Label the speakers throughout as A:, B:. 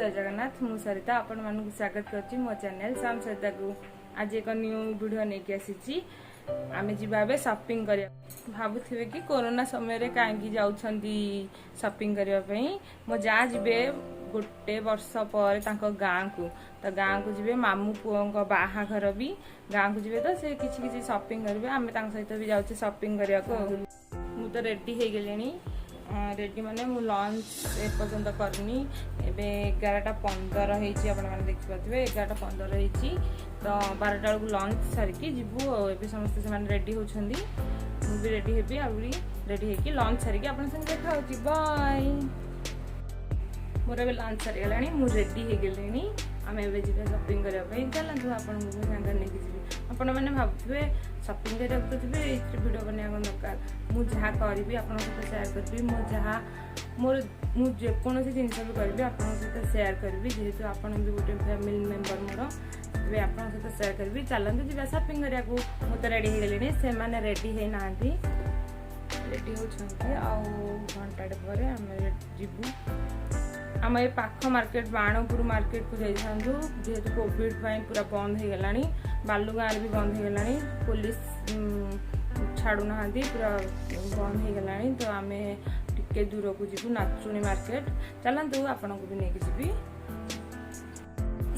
A: जय जगन्नाथ मु सरिता आपण मानक स्वागत करछि मो चैनल samsarita को आज एक न्यू वीडियो नेकी आसीछि आमे जिबाबे शॉपिंग करिया भाबुथिबे कि कोरोना समय रे कांगी जाउछंती शॉपिंग करिया पई मो जा जिबे गोटे वर्ष पर तांको गां को जिबे मामू पुओं को बाहा घर भी गां को जिबे तो से किछि किछि शॉपिंग करबे आमे तांग सहित भी जाउछे शॉपिंग करिया को मु तो रेडी हे गेलेनी रेडी माने मु लॉन्च ए पर्यंत करनी एबे 11:15 होईची आपण माने देखि पाथबे 11:15 होईची तो 12टा को लॉन्च सारकी जिबु एबे समस्त से माने रेडी होछंदी मु भी रेडी हेबी आउरी रेडी हे कि लॉन्च सारकी आपण संग देखा होची बाय मोर भी लॉन्च सारी गलानी मु रेडी हे गेलेनी आमे एबे जिबे शॉपिंग करबा पई चलंतु आपण मु संग ने कि आपण माने भाबथबे शॉपिंग करे तो थे वीडियो बना दरकार मुझे जहाँ करी आप शेयर करी मोर मुझे जेकोसी जिनस भी करी आप शेयर करी जेहेतु आप गोटे फैमिली मेंबर मोर आप शेयर करी चलते जी शॉपिंग करने को मुझे रेडी हो गली से मैंने रेडी है ना रेडी होती घंटाटे पर आम जीवु आम ये पाख मार्केट बाणपुर मार्केट को जाइंटू जेहेतु कोविड पूरा बंद हो गला बालुगाँ भी बंद हो गला पुलिस छाड़ू ना पूरा बंद हो गला तो आम टिके दूर को जीवु नाचुणी मार्केट चलतु आपण को भी नहीं जी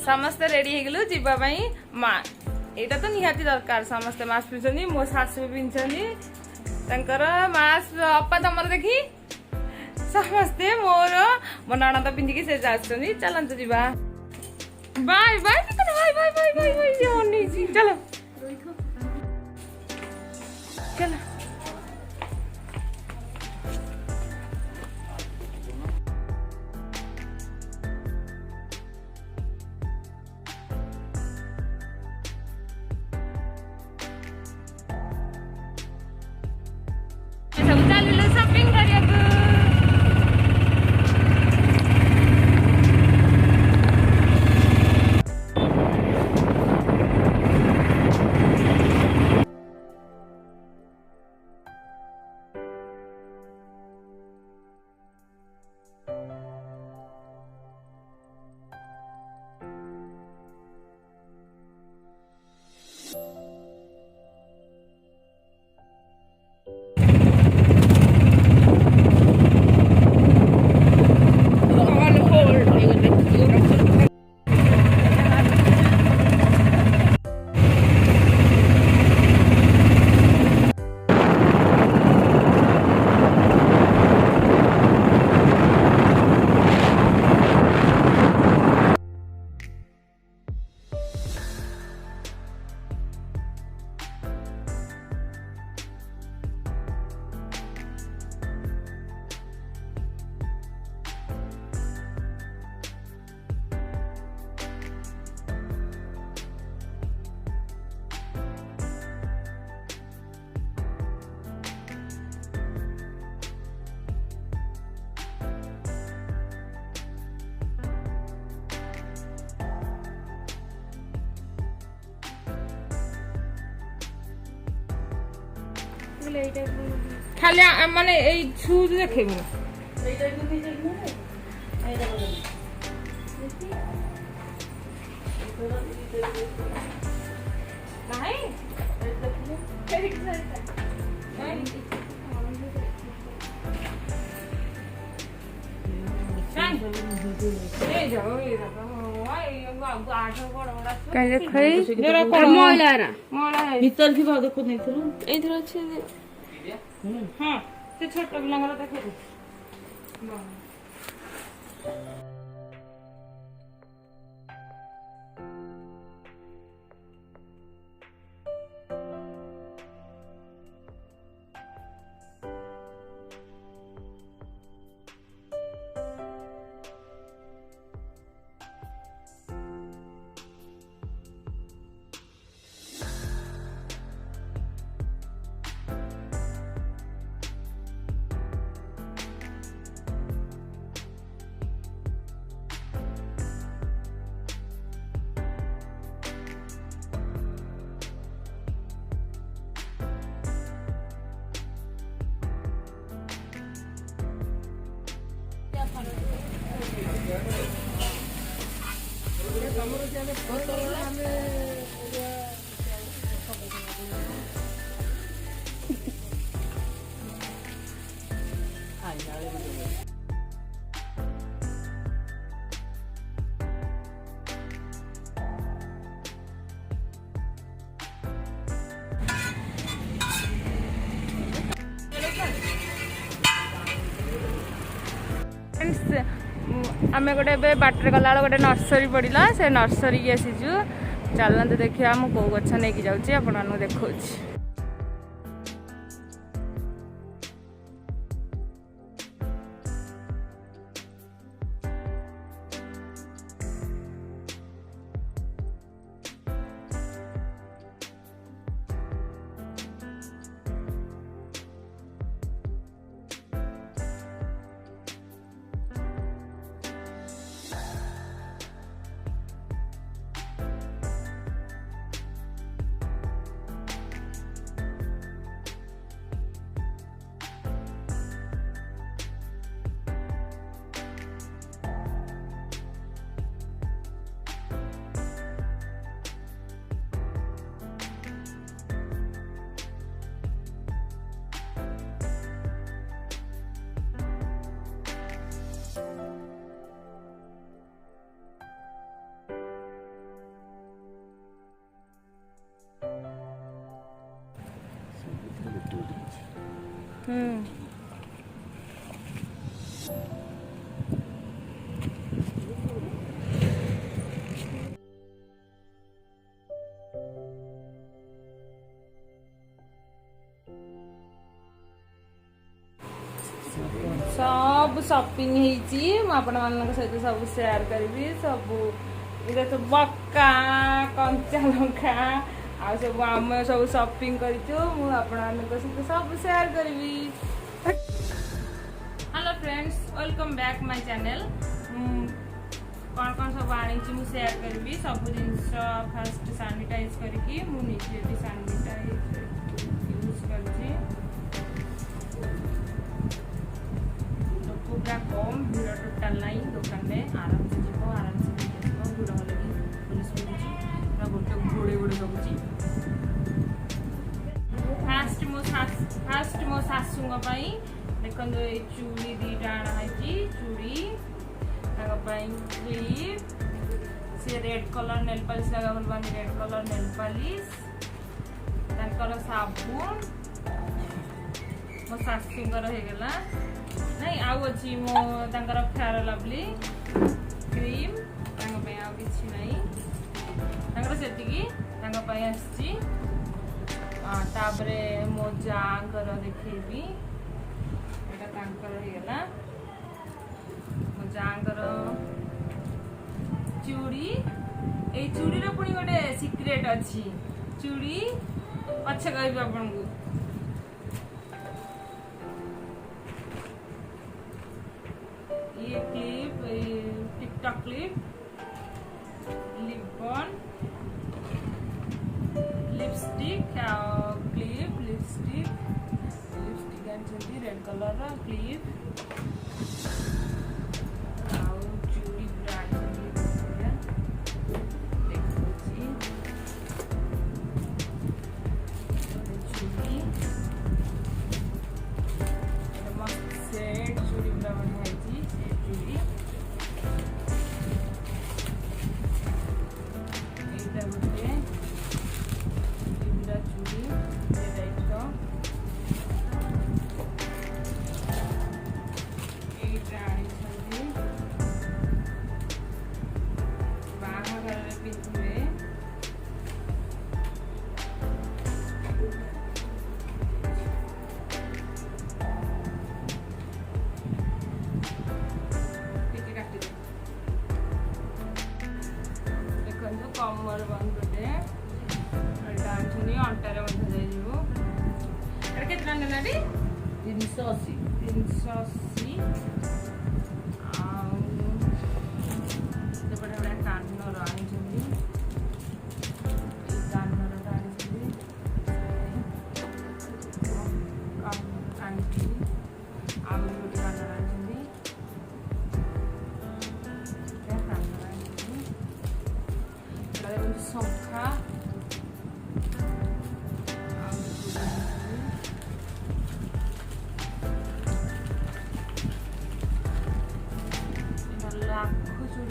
A: समस्ते रेडी हो गलु जीवाई यहाँ तो निहाती दरकार समस्ते मास्क पिंधुनी मो सासु पिंधुनी मास्क अपा तुम देखी समस्ते मोर मो ननद पिंधिकी से जाछनी चलंतु जीवा bye bye bye bye bye bye bye ओनी जी चलो चलो सब चलो शॉपिंग करिया खाली माने शूज देखेबु
B: भीतर थी देखो
A: हाँ से छोट पिला देखे आम गोटे बाटर गला गोटे नर्सरी पड़ा से नर्सरी की आसीचु चलते देखिए आम कौ गछ नहीं जाऊँगी आपको देखा। सब शॉपिंग सहित सब शेयर करी सब ये तो बक्का कंचा लंका आ सब आम सब शॉपिंग करूँ सहित सब शेयर करी। Hello friends welcome back my channel. कौन कौन सब आनी शेयर करी सब जिनस फास्ट सानिटाइज करके मुझे सानिटाइज यूज कर पूरा कम भीड़ टोटाल नहीं दुकान में आराम से जीव आराम से भीड़ लगी पुलिस मिलूँ पूरा गोटे घोड़े घोड़े लगुच। फास्ट मो शाशु देखो ये चूड़ी दीटा आनाई चूड़ी क्लिप से रेड कलर नेल पॉलिश लगा रेड कलर नेल पॉलिश साबुन मो शाशुर होगला नहीं आउ अच्छी मो फेयर लवली क्रीम किसी नहीं से तापरे मो जाकर देखेबी होगला मो जाकर चूड़ी ये चूड़ी पुणी गोटे सिक्रेट अच्छी चूड़ी पछे कहबी आपन को ये क्लिप टिकटॉक क्लिप लिप बॉन lipstick clip lipstick red colour clip चूड़ी मस्त सेट चूड़ी पूरा बढ़िया कमर बंद करते अंटार केतना नेला 380 कानर आनी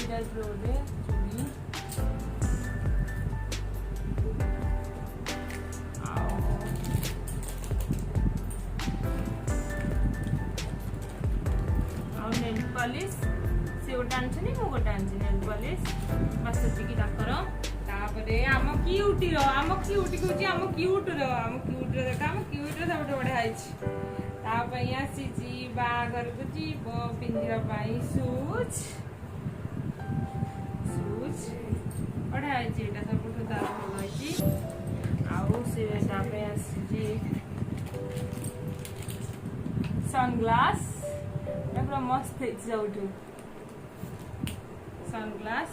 A: टाइप रोडे चूड़ी नेल पॉलिश से गोटे आनी मु गोटे आनी नेल पॉलिश बस से आम क्यूटी आम क्यूटी कहूँ आम क्यूट देखा आम क्यूट सब बढ़िया है आसी बागर को जीव पिंधापी सुज सुज बढ़िया है सब तार भल है सनग्लास पूरा मस्त है सब सनग्लास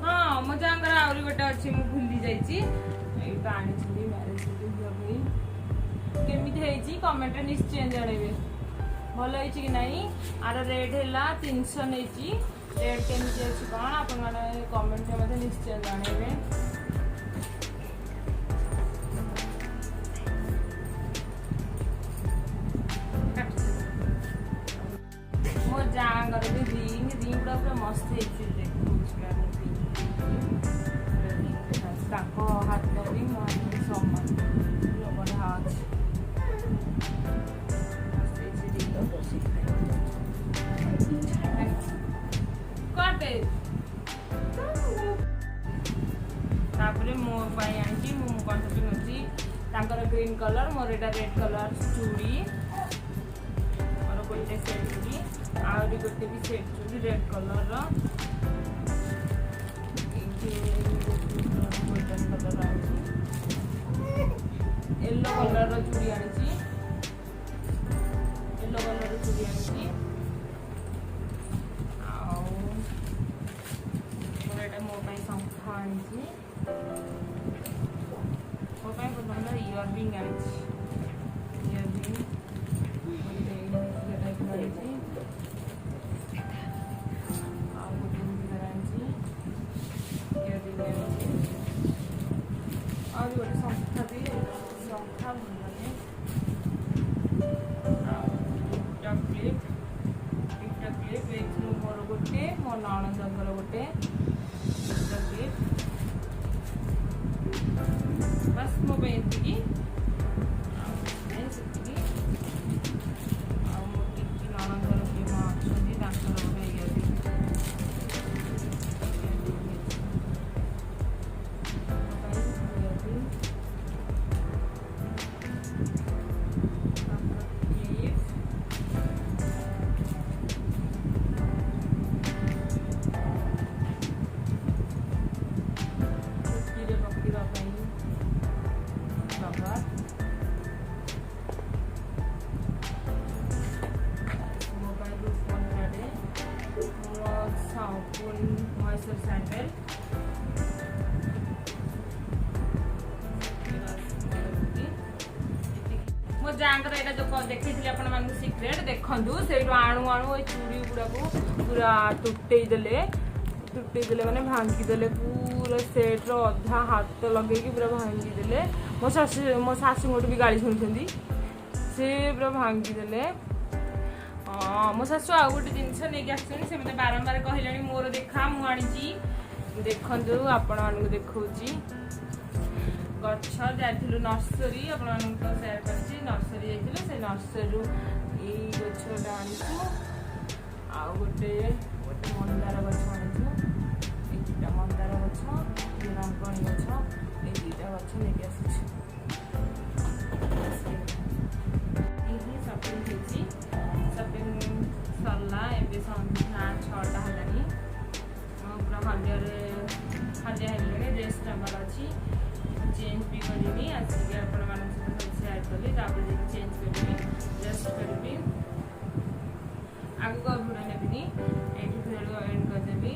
A: हाँ मो जाकर आहरी गोटे अच्छी मुझे भूली जाइए आनी मैरेज केमी कमेंट निश्चय जनइबे भल हो कि नहीं आर रेट है 300 नहीं रेट केमी अच्छी कौन आप कमेंट में निश्चय जनइबे मो जाकर भी रिंग रिंग पूरा मस्त है हाथ रिंग मो समान बढ़िया अच्छे कटे मो आनी मुझे पिंधुची ग्रीन कलर मोर एटा रेड कलर चूड़ी मोर गोटे सेट चूड़ी आहरी गोटे भी सेट चूड़ी red colour golden colour yellow colour चूड़ी आनी येलो कलर चूड़ी आनी मो शंख आनी मो इयरिंग आनी इयरिंग और गोटे संस्था भी संस्था क्लिप मोर गोटे मो नणंदर गोटे क्लिप बस मो ये नणंदर किए अच्छा गोटे मॉइस्चर सैंडल मो जाकर यहाँ जो देखी सिक्रेट देखु से आणु आणु ये चूड़ी गुड़ा को पूरा तुटेदेले माने भांगीदेले पूरा सेट अधा हाथ लगे पूरा भांगीदेले मो शाशु भी गाड़ी शुणी से पूरा भांगीदेले हाँ मो शाशु आ गोटे जिनस नहीं आसुनी से मतलब बारंबार कहले मोर देखा मुझे देखु आपण मानक देखा गछ जाइलु नर्सरी आपण सेयार कर नर्सरी जाइलु से नर्सरी ये गछटा आनिछु आ गोटे मंदार गछ आनिछु एटा मंदार गछ ये रंगणी गछ ये दुईटा गछ लेके आसिछु यही शॉपिंग होची शॉपिंग सरला एबे संध्या 6टा हलानी पूरा हलिया हेले ड्रेस नंबर अच्छी चेंज भी करी आसिक आपण सेयार कली चेंज करी रेस्ट करी आगे भिडियो नेबिनी ये भिडियो एंड करदेवी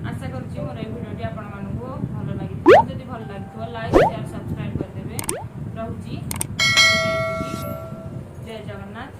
A: आशा करुँची मोर भिडियोटी आपण मानू भल लगी जब भल लगे लाइक शेयर सब्सक्राइब करदे रोची जय जगन्नाथ।